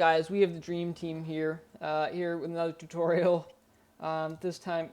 guys, we have the dream team here, here with another tutorial. This time,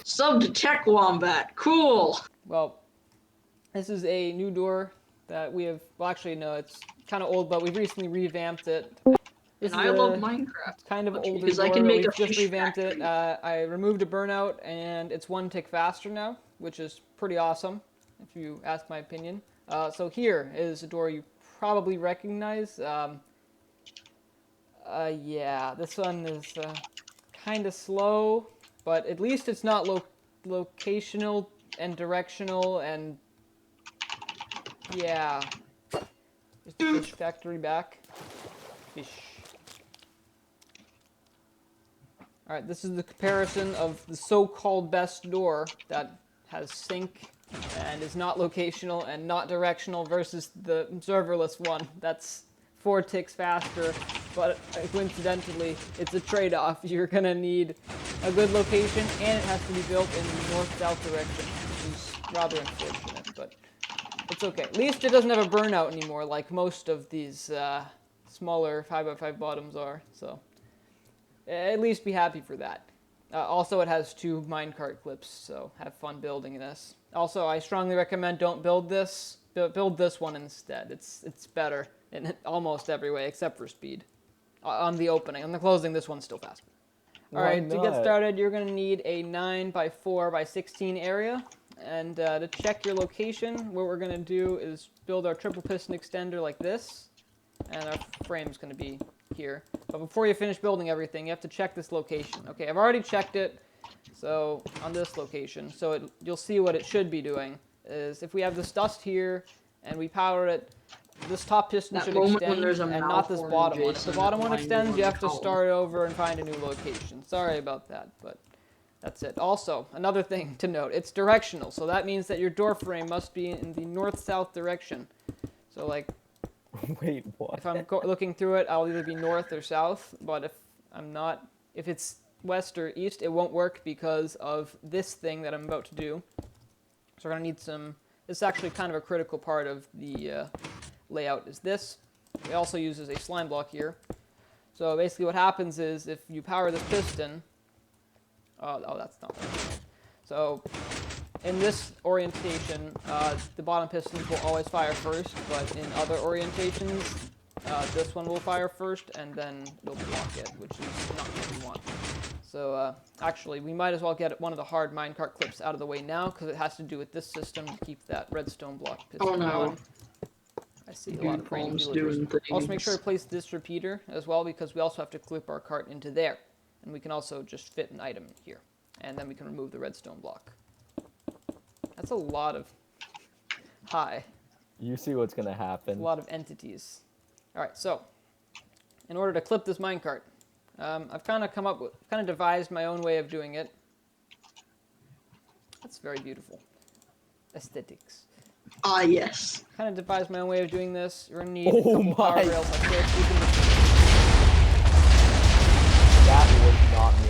Sub to Tech Wombat, cool! well, this is a new door that we have, well actually no, it's kind of old, but we've recently revamped it. This And is I love a Minecraft kind of older because I door, can but make a we've just fish revamped it. factory. I removed a burnout, and it's 1 tick faster now, which is pretty awesome, if you ask my opinion. So here is a door you probably recognize. Yeah, this one is kind of slow, but at least it's not locational and directional, and yeah. Is the fish factory back? Fish. Alright, this is the comparison of the so-called best door that has sync and is not locational and not directional versus the observerless one that's 4 ticks faster, but coincidentally, it's a trade-off. You're gonna need a good location, and it has to be built in the north-south direction, which is rather unfortunate, but it's okay. At least it doesn't have a burnout anymore, like most of these smaller 5x5 bottoms are, so at least be happy for that. Also, it has 2 minecart clips, so have fun building this. Also, I strongly recommend don't build this. Build this one instead. It's better in almost every way except for speed. On the opening. On the closing, this one's still faster. Alright, to get started, you're going to need a 9x4x16 area. And to check your location, what we're going to do is build our triple piston extender like this. And our frame's going to be here. But before you finish building everything, you have to check this location. Okay, I've already checked it. So, on this location. So you'll see what it should be doing. Is if we have this dust here, and we power it, this top piston should extend, and not this bottom one. If the bottom one extends, you have to start over and find a new location. Sorry about that, but that's it. Also, another thing to note, it's directional, so that means that your door frame must be in the north-south direction. So, like, wait, what? if I'm looking through it, I'll either be north or south, but if I'm not, if it's west or east, it won't work because of this thing that I'm about to do. So we're going to need some, this is actually kind of a critical part of the layout is this. It also uses a slime block here. So basically what happens is if you power this piston, oh that's not right. So in this orientation, the bottom pistons will always fire first, but in other orientations, this one will fire first and then it'll block it, which is not what we want. So actually, we might as well get one of the hard minecart clips out of the way now, because it has to do with this system to keep that redstone block piston on. I see a lot of brain villagers. Also make sure to place this repeater as well, because we also have to clip our cart into there. And we can also just fit an item here. And then we can remove the redstone block. That's a lot of... Hi. You see what's going to happen. A lot of entities. Alright, so, in order to clip this minecart, I've kind of devised my own way of doing it. That's very beautiful. Aesthetics. Ah, yes. Kind of devised my own way of doing this. You're gonna need a couple power rails like this. That was not me.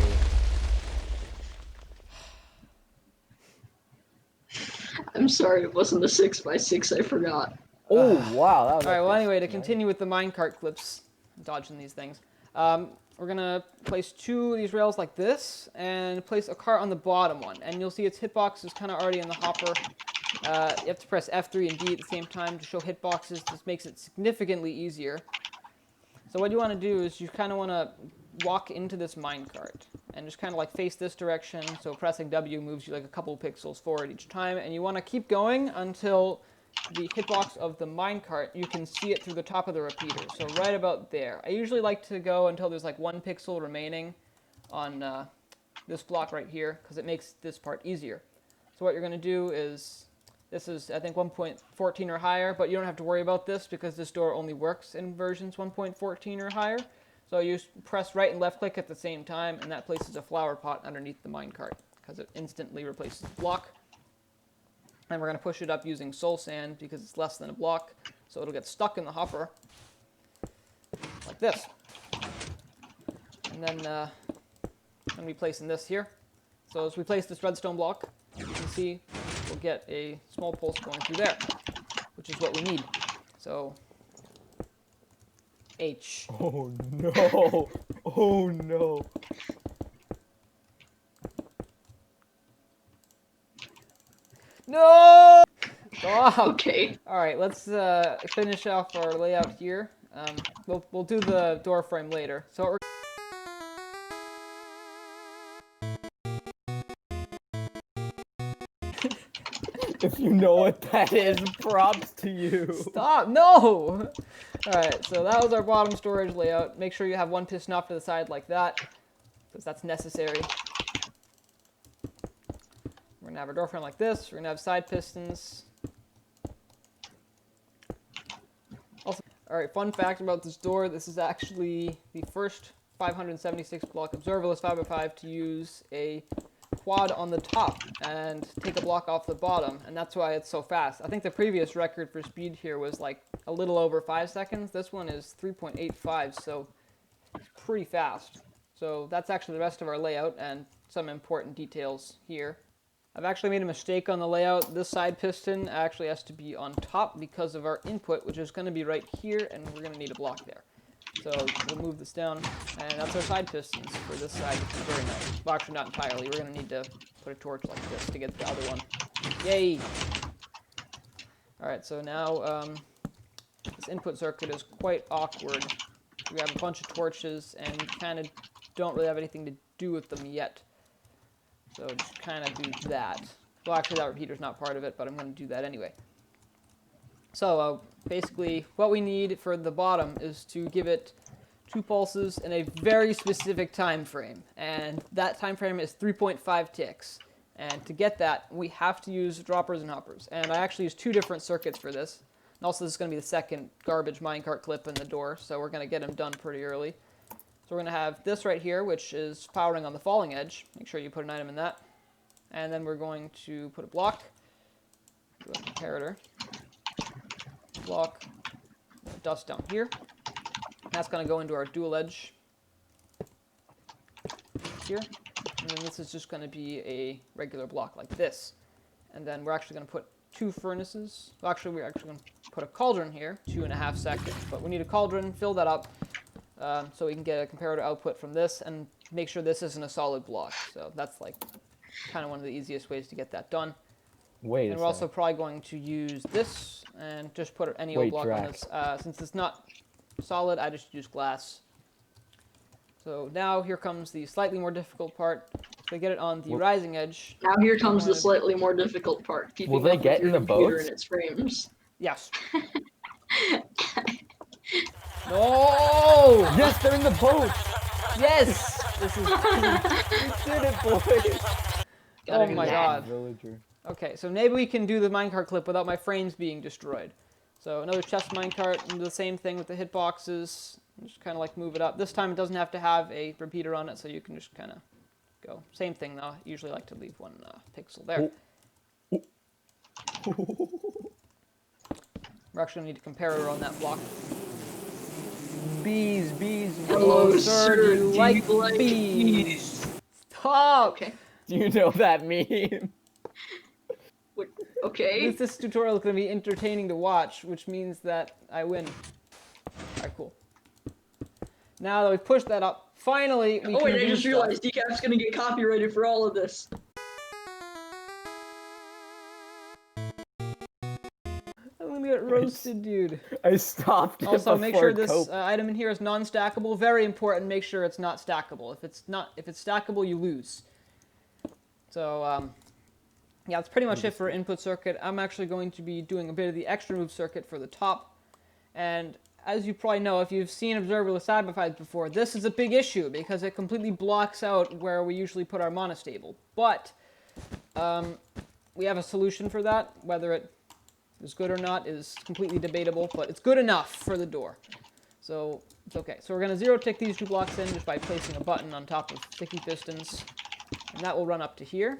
I'm sorry, it wasn't a 6x6, I forgot. Oh, wow. That was Alright, well anyway, to continue with the minecart clips, dodging these things, we're gonna place 2 of these rails like this, and place a cart on the bottom one. And you'll see its hitbox is kind of already in the hopper. You have to press F3 and D at the same time to show hitboxes. This makes it significantly easier. So what you want to do is you kind of want to walk into this minecart and just kind of like face this direction. So pressing W moves you like a couple pixels forward each time. And you want to keep going until the hitbox of the minecart, you can see it through the top of the repeater. So right about there. I usually like to go until there's like 1 pixel remaining on this block right here, because it makes this part easier. So what you're going to do is, this is I think 1.14 or higher, but you don't have to worry about this because this door only works in versions 1.14 or higher. So you press right and left click at the same time, and that places a flower pot underneath the minecart, because it instantly replaces the block. And we're going to push it up using soul sand because it's less than a block, so it'll get stuck in the hopper, like this. And then I'm going to be placing this here. So as we place this redstone block, you can see we'll get a small pulse going through there, which is what we need. So H. Oh no. Oh no. No! Stop! Okay. All right, let's finish off our layout here. We'll do the door frame later. So what we're If you know what that is, props to you. Stop! No! Alright, so that was our bottom storage layout. Make sure you have one piston off to the side like that, because that's necessary. We're going to have our door frame like this. We're going to have side pistons. Also, alright, fun fact about this door. This is actually the first 576 block Observerless 5x5 to use a quad on the top and take a block off the bottom, and that's why it's so fast. I think the previous record for speed here was like a little over 5 seconds. This one is 3.85, so it's pretty fast. So that's actually the rest of our layout and some important details here. I've actually made a mistake on the layout. This side piston actually has to be on top because of our input, which is going to be right here, and we're going to need a block there. So we'll move this down, and that's our side pistons for this side, which is very nice. Well, actually not entirely. We're going to need to put a torch like this to get the other one. Yay! Alright, so now this input circuit is quite awkward. We have a bunch of torches, and we kind of don't really have anything to do with them yet. So just kind of do that. Well, actually that repeater's not part of it, but I'm going to do that anyway. So basically what we need for the bottom is to give it 2 pulses in a very specific time frame, and that time frame is 3.5 ticks. And to get that, we have to use droppers and hoppers. And I actually use 2 different circuits for this. And also this is going to be the second garbage minecart clip in the door, so we're going to get them done pretty early. So we're going to have this right here, which is powering on the falling edge. Make sure you put an item in that. And then we're going to put a block, do a comparator, block, dust down here. That's going to go into our dual edge here. And then this is just going to be a regular block like this. And then we're actually going to put 2 furnaces. Well, actually, we're actually going to put a cauldron here, 2.5 seconds. But we need a cauldron, fill that up, so we can get a comparator output from this, and make sure this isn't a solid block. So that's like kind of one of the easiest ways to get that done. Wait. And we're also probably going to use this and just put any old block on this. Since it's not solid, I just use glass. So now here comes the slightly more difficult part. So get it on the rising edge. Now here comes the slightly more difficult part. Keeping Will they up get with in your the computer boats? and its frames. Yes. No! Yes, they're in the boat. Yes! This is... We did it, boys. Oh my that. god. Villager. Okay, so maybe we can do the minecart clip without my frames being destroyed. So another chest minecart, and do the same thing with the hitboxes. Just kind of like move it up. This time it doesn't have to have a repeater on it, so you can just kind of go. Same thing though. I usually like to leave 1 pixel there. We're actually going to need a comparator on that block. Bees, bees. Hello, sir. Do Do you you like like bees? Stop! Okay. Do you know that meme? Okay. This tutorial is going to be entertaining to watch, which means that I win. Alright, cool. Now that we've pushed that up, finally we Oh can wait, I do just stuff. realized Decap's gonna get copyrighted for all of this. I'm going to get roasted, dude. I stopped. Also, make sure this Cope. item in here is non-stackable. Very important. Make sure it's not stackable. If it's stackable, you lose. So, yeah, that's pretty much it for input circuit. I'm actually going to be doing a bit of the extra move circuit for the top. And as you probably know, if you've seen Observerless side-by-sides before, this is a big issue because it completely blocks out where we usually put our monostable. But we have a solution for that. Whether it is good or not is completely debatable, but it's good enough for the door. So it's okay. So we're going to zero-tick these 2 blocks in just by placing a button on top of sticky pistons. And that will run up to here.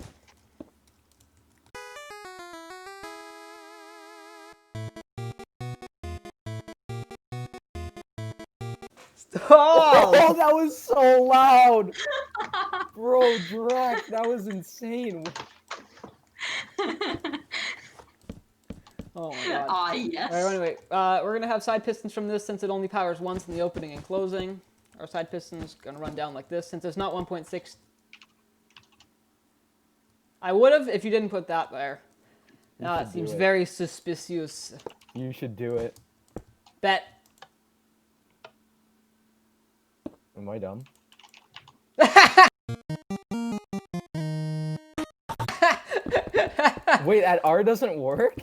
Stop! Oh, that was so loud! Bro, Drac, that was insane. Oh my god. Ah, yes. Alright, anyway, we're gonna have side pistons from this since it only powers once in the opening and closing. Our side piston's gonna run down like this since it's not 1.6. I would have if you didn't put that there. Now it seems very suspicious. You should do it. Bet. Am I dumb? Wait, that R doesn't work?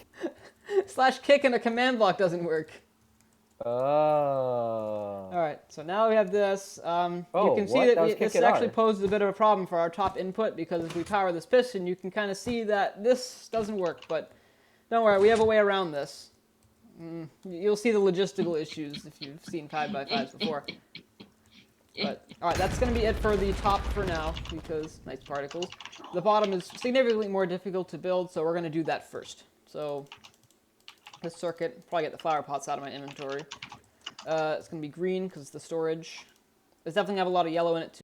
Slash kick and a command block doesn't work. Oh. Alright, so now we have this. You can see what? that this actually poses a bit of a problem for our top input because if we power this piston, you can kind of see that this doesn't work, but don't worry, we have a way around this. You'll see the logistical issues if you've seen 5x5s before. But, alright, that's going to be it for the top for now, because nice particles. The bottom is significantly more difficult to build, so we're going to do that first. So, this circuit, probably get the flower pots out of my inventory. It's going to be green, because it's the storage. It's definitely going to have a lot of yellow in it, too.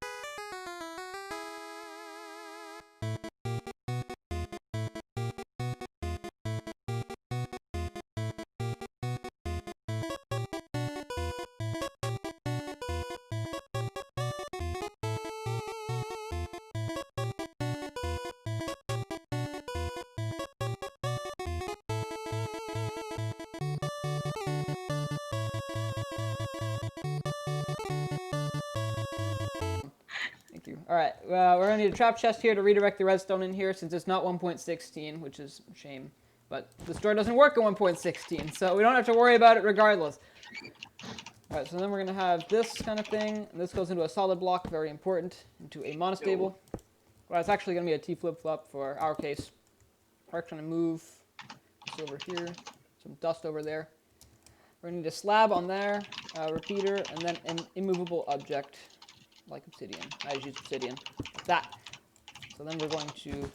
Alright, we're going to need a trap chest here to redirect the redstone in here since it's not 1.16, which is a shame. But this door doesn't work at 1.16, so we don't have to worry about it regardless. Alright, so then we're going to have this kind of thing. And this goes into a solid block, very important, into a monostable. Well, it's actually going to be a T flip-flop for our case. We're going to move this over here, some dust over there. We're going to need a slab on there, a repeater, and then an immovable object. Like obsidian. I just use obsidian. Like that. So then we're going to...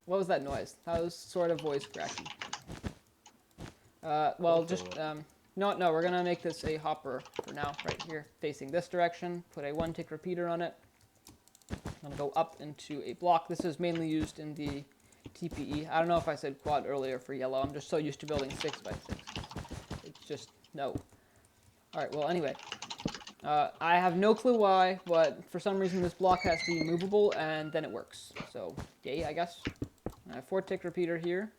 What was that noise? That was sort of voice cracking. Well, just... No, we're going to make this a hopper for now, right here, facing this direction. Put a 1-tick repeater on it. I'm going to go up into a block. This is mainly used in the TPE. I don't know if I said quad earlier for yellow. I'm just so used to building 6x6. It's just, no. Alright, well, anyway. I have no clue why, but for some reason this block has to be movable, and then it works. So, yay, I guess. I have 4-tick repeater here.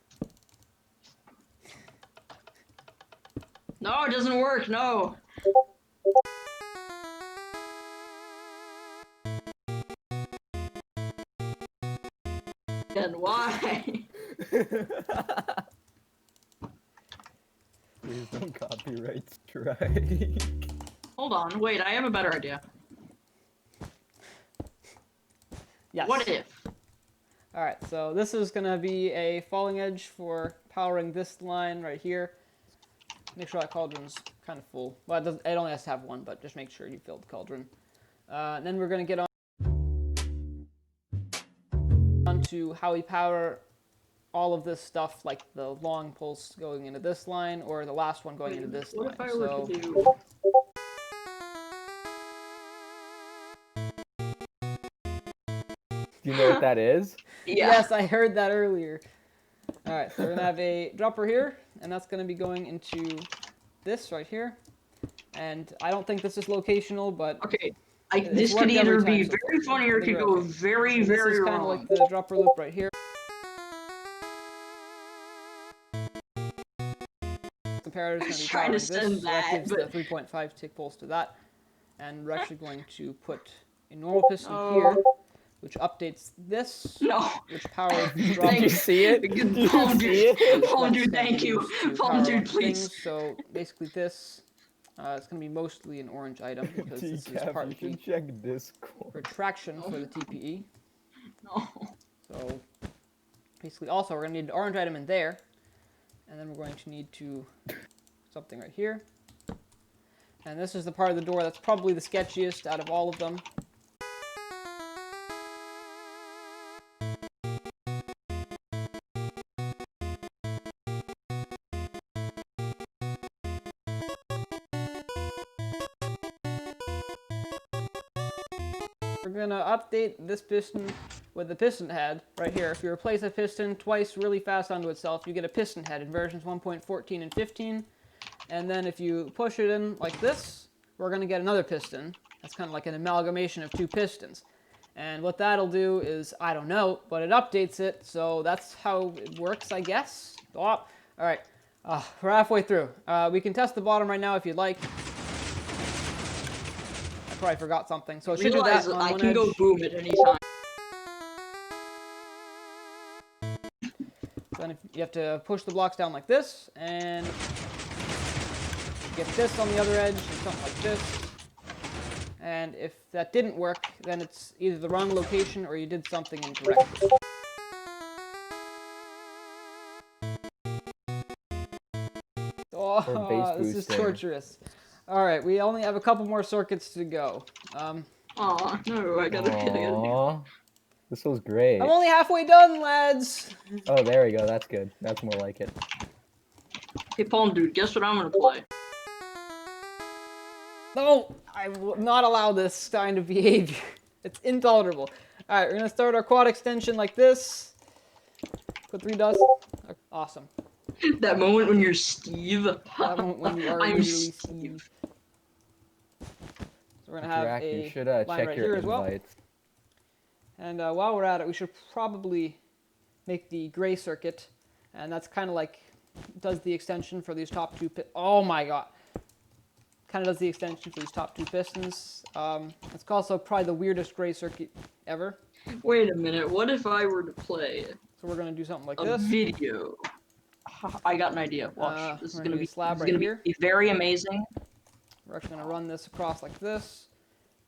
No, it doesn't work, no. And why? Please don't copyright strike. Hold on, wait, I have a better idea. Yes. What if? Alright, so this is going to be a falling edge for powering this line right here. Make sure that cauldron's kind of full. Well, it only has to have one, but just make sure you fill the cauldron. And then we're going to get on to how we power all of this stuff, like the long pulse going into this line, or the last one going into this line. What if I were to do... Do you know what that is? Yeah. Yes, I heard that earlier. Alright, so we're going to have a dropper here, and that's going to be going into this right here. And I don't think this is locational, but... Okay, this could either be very funny or it could go very, very wrong. This is kind of like the dropper loop right here. Comparator is going to be trying to powering send this, so that gives the 3.5 tick pulse to that. And we're actually going to put a normal piston here, which updates this, which powers the dropper. Did you see it? Palm dude, thank you. Palm dude, please. So basically this, it's going to be mostly an orange item, because this is part of the check Discord. retraction for the TPE. No. So basically also we're going to need an orange item in there. And then we're going to need something right here. And this is the part of the door that's probably the sketchiest out of all of them. gonna update this piston with the piston head right here. If you replace a piston twice really fast onto itself, you get a piston head in versions 1.14 and 15. And then if you push it in like this, we're gonna get another piston. That's kind of like an amalgamation of two pistons. And what that'll do is, I don't know, but it updates it, so that's how it works, I guess. Oh, all right, we're halfway through. We can test the bottom right now if you'd like. I probably forgot something, so it should do that on I one can edge. go boom at any time. Then if you have to push the blocks down like this, and get this on the other edge, and something like this. And if that didn't work, then it's either the wrong location or you did something incorrectly. Oh, this is torturous. All right, we only have a couple more circuits to go. Aw, no, I gotta Aww. This was great. I'm only halfway done, lads. Oh, there we go. That's good. That's more like it. Hey, Palm dude, guess what I'm gonna play? No, I will not allow this kind of behavior. It's intolerable. All right, we're gonna start our quad extension like this. Put 3 dots. Awesome. That moment when you're Steve. That moment when you are I'm literally Steve. So we're gonna have Jack, you a should line check right your here as well. invites. And while we're at it, we should probably make the gray circuit, and that's kind of like does the extension for these top two. Oh my god! Kind of does the extension for these top two pistons. It's also probably the weirdest gray circuit ever. Wait a minute, what if I were to play So we're gonna do something like a this. video? I got an idea. Watch. This is we're gonna gonna be do slab this is right gonna here. be very amazing. We're actually gonna run this across like this.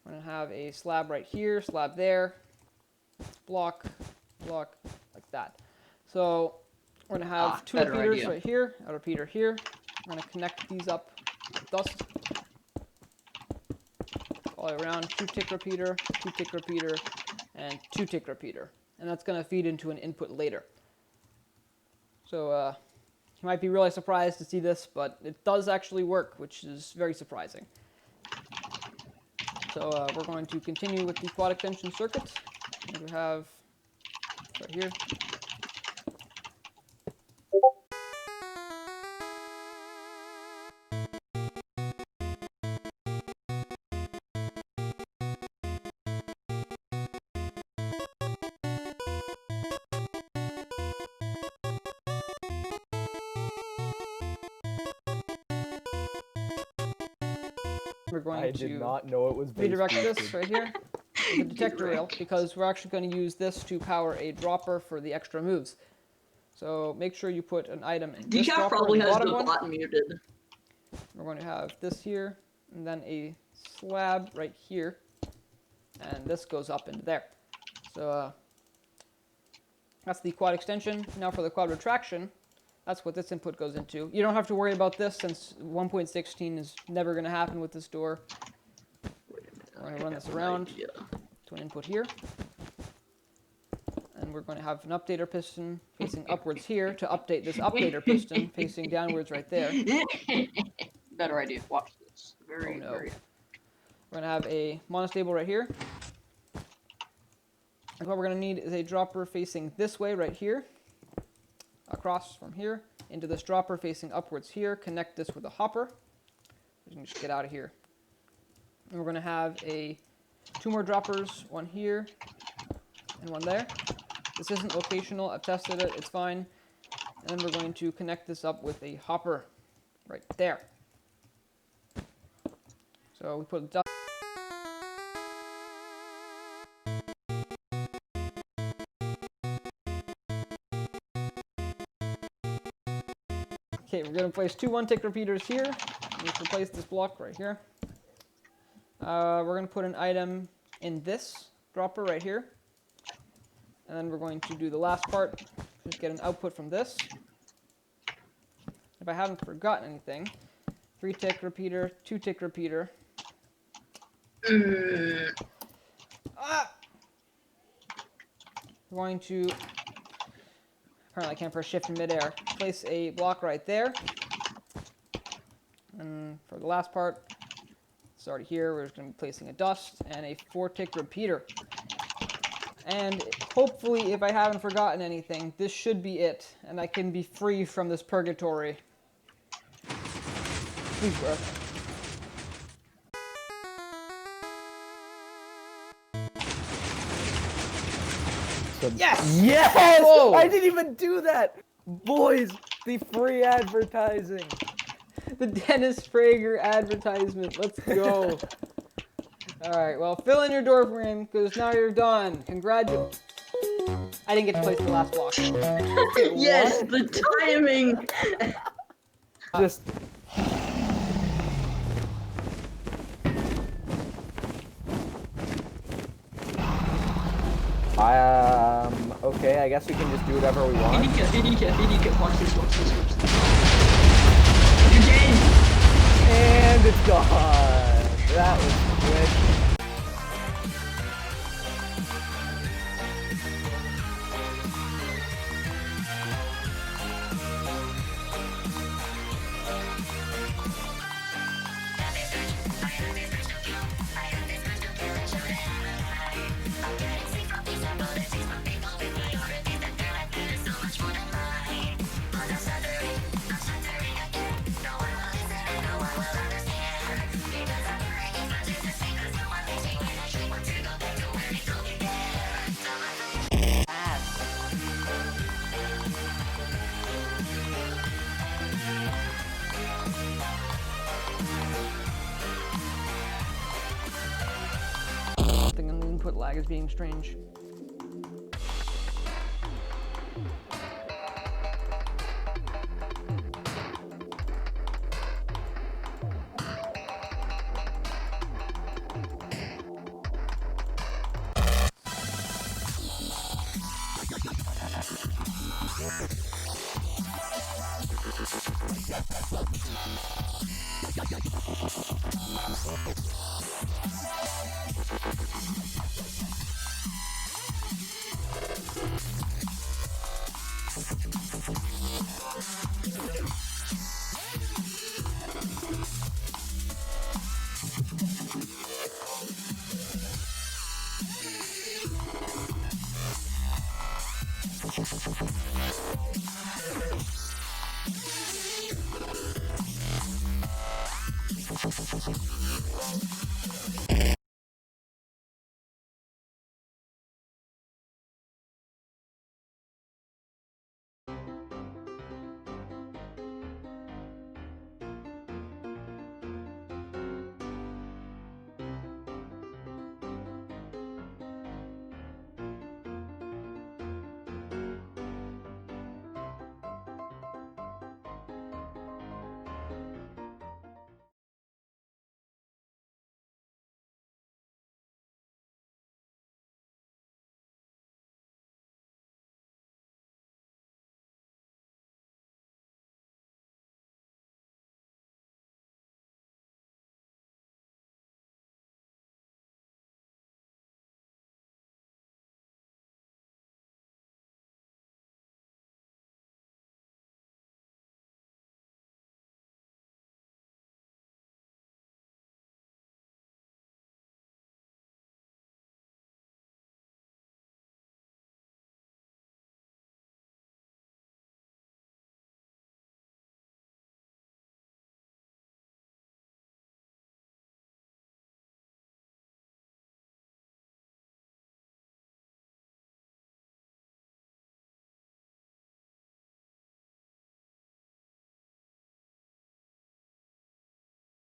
We're gonna have a slab right here, slab there, block, block, like that. So we're gonna have 2 better repeaters idea. right here, a repeater here. We're gonna connect these up like thus. All the way around, 2 tick repeater, 2 tick repeater, and 2 tick repeater. And that's gonna feed into an input later. So you might be really surprised to see this, but it does actually work, which is very surprising. So we're going to continue with the quad extension circuit. We have right here. We're going I to did not know it was redirect bass this right here with the detector rail, because we're actually going to use this to power a dropper for the extra moves. So make sure you put an item in this Decaf dropper probably in the has bottom the one. bot muted. We're going to have this here, and then a slab right here, and this goes up into there. So that's the quad extension. Now for the quad retraction, that's what this input goes into. You don't have to worry about this, since 1.16 is never going to happen with this door. We're going to run this around to an input here. And we're going to have an updater piston facing upwards here to update this updater piston facing downwards right there. Better idea. Watch this. Very, Oh, no. very. We're going to have a monostable right here. And what we're going to need is a dropper facing this way right here. Across from here into this dropper facing upwards here. Connect this with a hopper. We can just get out of here. And we're going to have 2 more droppers, one here and one there. This isn't locational. I've tested it. It's fine. And then we're going to connect this up with a hopper right there. So we put the Okay, we're going to place 2 1-tick repeaters here. Let's replace this block right here. We're going to put an item in this dropper right here. And then we're going to do the last part. Just get an output from this. If I haven't forgotten anything, 3-tick repeater, 2-tick repeater. Ah! We're going to, apparently I can't press shift in midair, place a block right there. And for the last part, It's already here. We're just going to be placing a dust and a 4-tick repeater. And hopefully, if I haven't forgotten anything, this should be it. And I can be free from this purgatory. Please work. Yes! Yes! Whoa! I didn't even do that! Boys, the free advertising. The Dennis Prager advertisement. Let's go. Alright, well, fill in your door frame, because now you're done. Congratulations. I didn't get to place the last block. Yes, the timing. Just... Okay, I guess we can just do whatever we want. Idiot. Watch this. You're dead. And it's gone. That was quick. Something on the input lag is being strange.